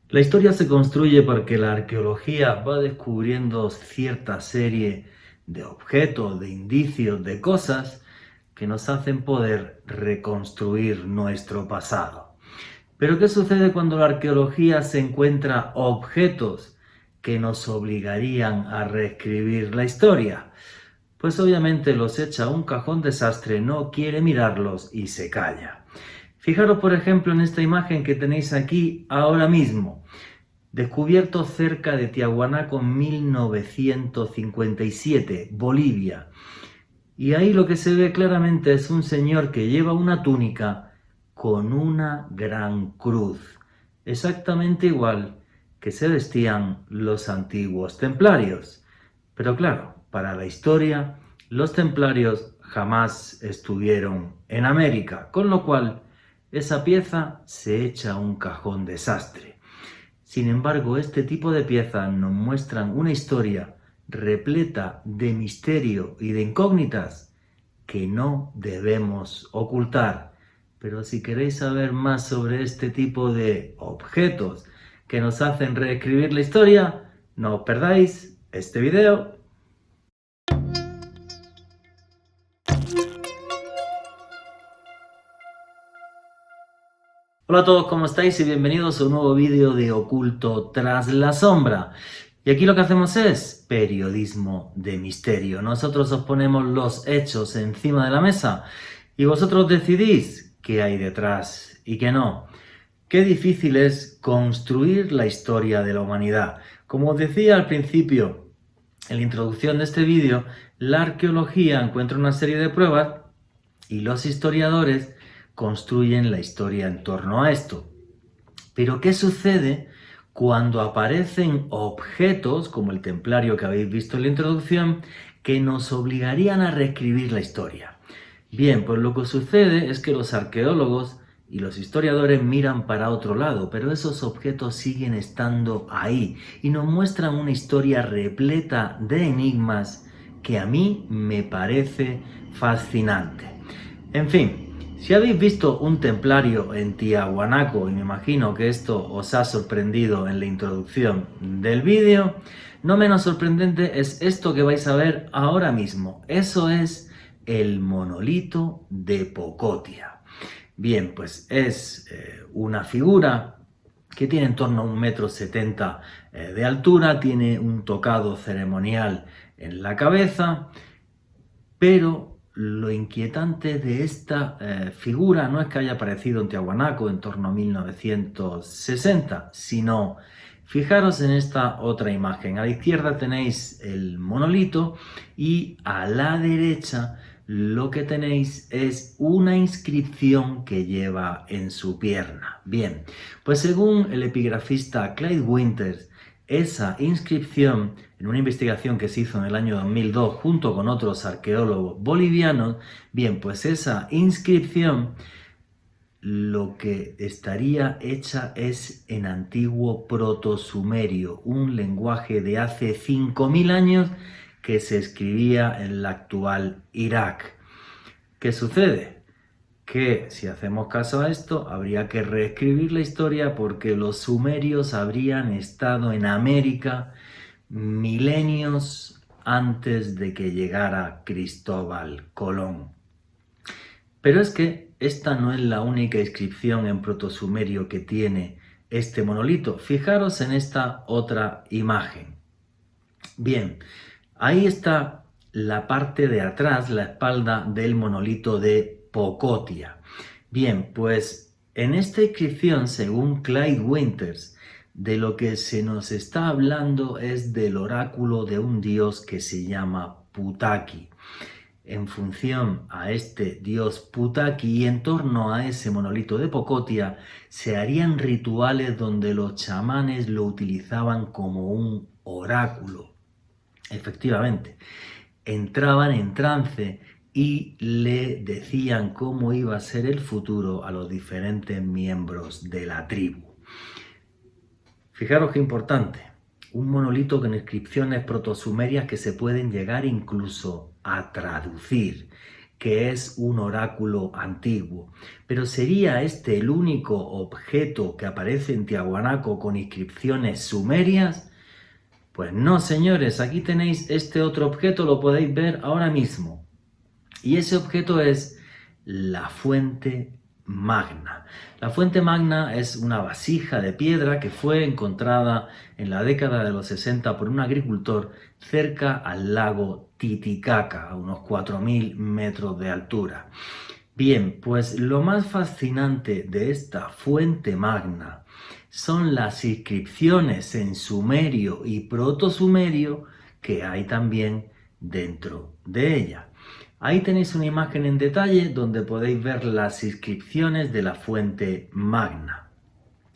La historia se construye porque la arqueología va descubriendo cierta serie de objetos, de indicios, de cosas que nos hacen poder reconstruir nuestro pasado. Pero ¿qué sucede cuando la arqueología se encuentra objetos que nos obligarían a reescribir la historia? Pues obviamente los echa a un cajón desastre, no quiere mirarlos y se calla. Fijaros por ejemplo en esta imagen que tenéis aquí ahora mismo. Descubierto cerca de Tiahuanaco en 1957, Bolivia. Y ahí lo que se ve claramente es un señor que lleva una túnica con una gran cruz, exactamente igual que se vestían los antiguos templarios. Pero claro, para la historia, los templarios jamás estuvieron en América, con lo cual esa pieza se echa a un cajón desastre. Sin embargo, este tipo de piezas nos muestran una historia repleta de misterio y de incógnitas que no debemos ocultar. Pero si queréis saber más sobre este tipo de objetos que nos hacen reescribir la historia, no os perdáis este video. Hola a todos, ¿cómo estáis? Y bienvenidos a un nuevo vídeo de Oculto tras la sombra. Y aquí lo que hacemos es periodismo de misterio. Nosotros os ponemos los hechos encima de la mesa y vosotros decidís qué hay detrás y qué no. Qué difícil es construir la historia de la humanidad. Como os decía al principio, en la introducción de este vídeo, la arqueología encuentra una serie de pruebas y los historiadores construyen la historia en torno a esto. Pero ¿qué sucede cuando aparecen objetos, como el templario que habéis visto en la introducción, que nos obligarían a reescribir la historia? Bien, pues lo que sucede es que los arqueólogos y los historiadores miran para otro lado, pero esos objetos siguen estando ahí y nos muestran una historia repleta de enigmas que a mí me parece fascinante. En fin, si habéis visto un templario en Tiahuanaco, y me imagino que esto os ha sorprendido en la introducción del vídeo, no menos sorprendente es esto que vais a ver ahora mismo. Eso es el monolito de Pocotia. Bien, pues es una figura que tiene en torno a 1,70 m de altura, tiene un tocado ceremonial en la cabeza, pero lo inquietante de esta figura no es que haya aparecido en Tiahuanaco en torno a 1960, sino fijaros en esta otra imagen. A la izquierda tenéis el monolito y a la derecha lo que tenéis es una inscripción que lleva en su pierna. Bien, pues según el epigrafista Clyde Winters, esa inscripción, en una investigación que se hizo en el año 2002 junto con otros arqueólogos bolivianos, bien, pues esa inscripción lo que estaría hecha es en antiguo protosumerio, un lenguaje de hace 5.000 años que se escribía en la actual Irak. ¿Qué sucede? Que si hacemos caso a esto, habría que reescribir la historia porque los sumerios habrían estado en América milenios antes de que llegara Cristóbal Colón. Pero es que esta no es la única inscripción en protosumerio que tiene este monolito. Fijaros en esta otra imagen. Bien, ahí está la parte de atrás, la espalda del monolito de Pocotia. Bien, pues en esta inscripción, según Clyde Winters, de lo que se nos está hablando es del oráculo de un dios que se llama Putaki. En función a este dios Putaki y en torno a ese monolito de Pocotia, se harían rituales donde los chamanes lo utilizaban como un oráculo. Efectivamente, entraban en trance y le decían cómo iba a ser el futuro a los diferentes miembros de la tribu. Fijaros qué importante, un monolito con inscripciones protosumerias que se pueden llegar incluso a traducir. que es un oráculo antiguo. Pero ¿sería este el único objeto que aparece en Tiahuanaco con inscripciones sumerias? Pues no, señores, aquí tenéis este otro objeto, lo podéis ver ahora mismo. Y ese objeto es la fuente magna. La fuente magna es una vasija de piedra que fue encontrada en la década de los 60 por un agricultor cerca al lago Titicaca, a unos 4.000 metros de altura. Bien, pues lo más fascinante de esta fuente magna son las inscripciones en sumerio y protosumerio que hay también dentro de ella. Ahí tenéis una imagen en detalle donde podéis ver las inscripciones de la fuente magna.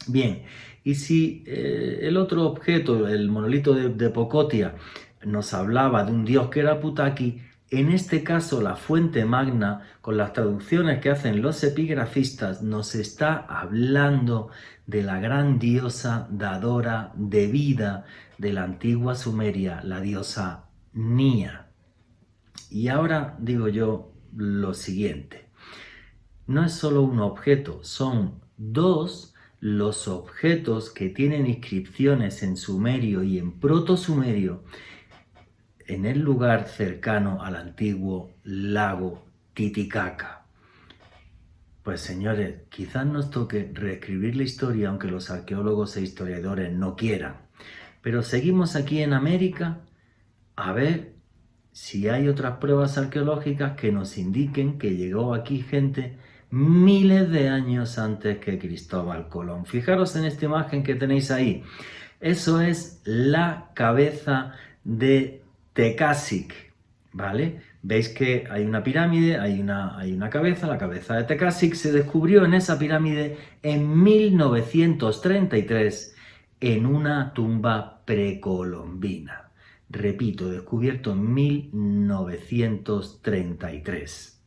Bien, y si el otro objeto, el monolito de Pocotia, nos hablaba de un dios que era Putaki, en este caso la fuente magna, con las traducciones que hacen los epigrafistas, nos está hablando de la gran diosa dadora de vida de la antigua Sumeria, la diosa Nia. Y ahora digo yo lo siguiente, no es solo un objeto, son dos los objetos que tienen inscripciones en sumerio y en protosumerio en el lugar cercano al antiguo lago Titicaca. Pues señores, quizás nos toque reescribir la historia aunque los arqueólogos e historiadores no quieran. Pero seguimos aquí en América a ver si hay otras pruebas arqueológicas que nos indiquen que llegó aquí gente miles de años antes que Cristóbal Colón. Fijaros en esta imagen que tenéis ahí. Eso es la cabeza de Tecásic, ¿vale? Veis que hay una pirámide, hay una cabeza, la cabeza de Tecásic se descubrió en esa pirámide en 1933 en una tumba precolombina. Repito, descubierto en 1933.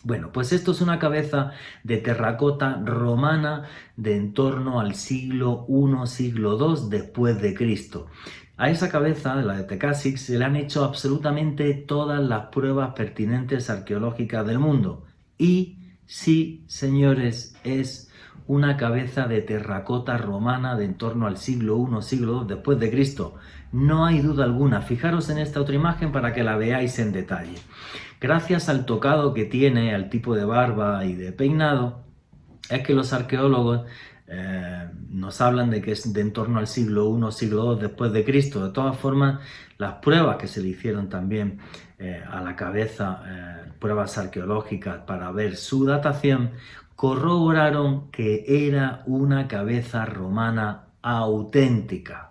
Bueno, pues esto es una cabeza de terracota romana de en torno al siglo I, siglo II después de Cristo. A esa cabeza, la de Tecásic, se le han hecho absolutamente todas las pruebas pertinentes arqueológicas del mundo. Y sí, señores, es una cabeza de terracota romana de en torno al siglo I, siglo II después de Cristo. No hay duda alguna. Fijaros en esta otra imagen para que la veáis en detalle. Gracias al tocado que tiene, al tipo de barba y de peinado, es que los arqueólogos nos hablan de que es de en torno al siglo I, siglo II después de Cristo. De todas formas, las pruebas que se le hicieron también a la cabeza, pruebas arqueológicas para ver su datación, corroboraron que era una cabeza romana auténtica.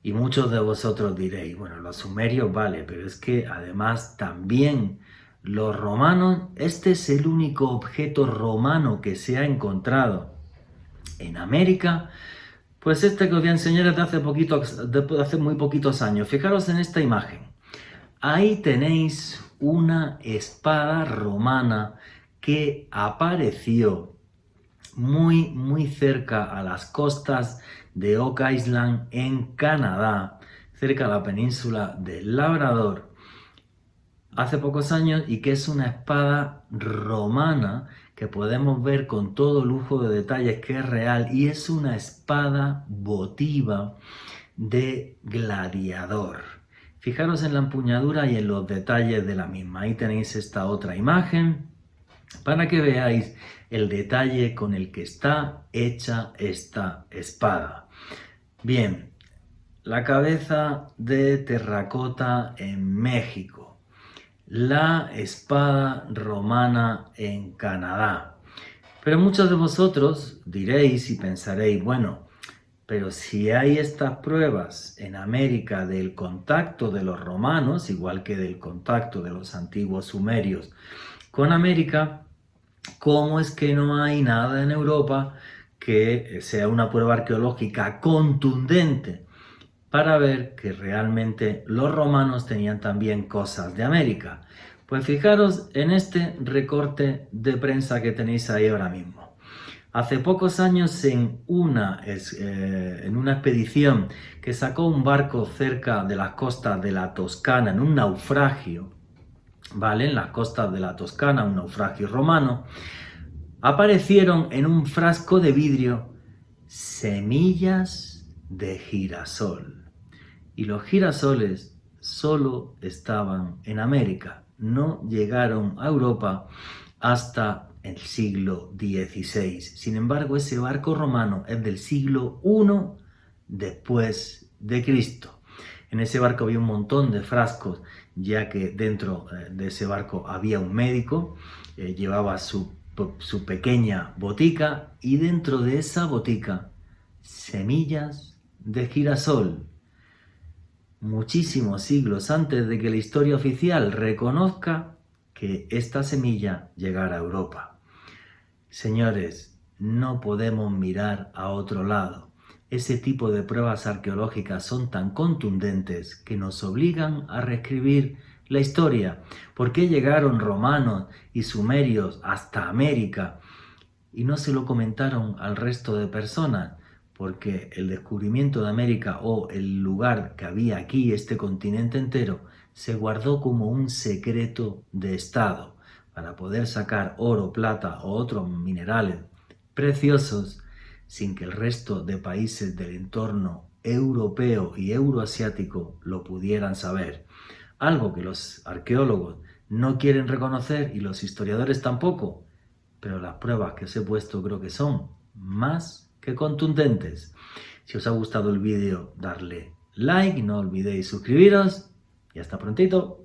Y muchos de vosotros diréis, bueno, los sumerios vale, pero es que además también los romanos, este es el único objeto romano que se ha encontrado en América. Pues este que os voy a enseñar es de hace muy poquitos años. Fijaros en esta imagen. Ahí tenéis una espada romana que apareció muy cerca a las costas de Oak Island en Canadá, cerca de la península del Labrador, hace pocos años, y que es una espada romana que podemos ver con todo lujo de detalles que es real, y es una espada votiva de gladiador. Fijaros en la empuñadura y en los detalles de la misma. Ahí tenéis esta otra imagen para que veáis el detalle con el que está hecha esta espada. Bien, la cabeza de terracota en México, la espada romana en Canadá. Pero muchos de vosotros diréis y pensaréis, bueno, pero si hay estas pruebas en América del contacto de los romanos, igual que del contacto de los antiguos sumerios con América, ¿cómo es que no hay nada en Europa que sea una prueba arqueológica contundente para ver que realmente los romanos tenían también cosas de América? Pues fijaros en este recorte de prensa que tenéis ahí ahora mismo. Hace pocos años en una expedición que sacó un barco cerca de las costas de la Toscana en un naufragio, ¿vale? En las costas de la Toscana, un naufragio romano, aparecieron en un frasco de vidrio semillas de girasol. Y los girasoles solo estaban en América, no llegaron a Europa hasta el siglo XVI. Sin embargo, ese barco romano es del siglo I después de Cristo. En ese barco había un montón de frascos, ya que dentro de ese barco había un médico, llevaba su pequeña botica, y dentro de esa botica semillas de girasol, muchísimos siglos antes de que la historia oficial reconozca que esta semilla llegara a Europa. Señores, no podemos mirar a otro lado. Ese tipo de pruebas arqueológicas son tan contundentes que nos obligan a reescribir la historia. ¿Por qué llegaron romanos y sumerios hasta América y no se lo comentaron al resto de personas? Porque el descubrimiento de América, o el lugar que había aquí, este continente entero, se guardó como un secreto de Estado para poder sacar oro, plata o otros minerales preciosos sin que el resto de países del entorno europeo y euroasiático lo pudieran saber. Algo que los arqueólogos no quieren reconocer y los historiadores tampoco, pero las pruebas que os he puesto creo que son más que contundentes. Si os ha gustado el vídeo, darle like, no olvidéis suscribiros y hasta prontito.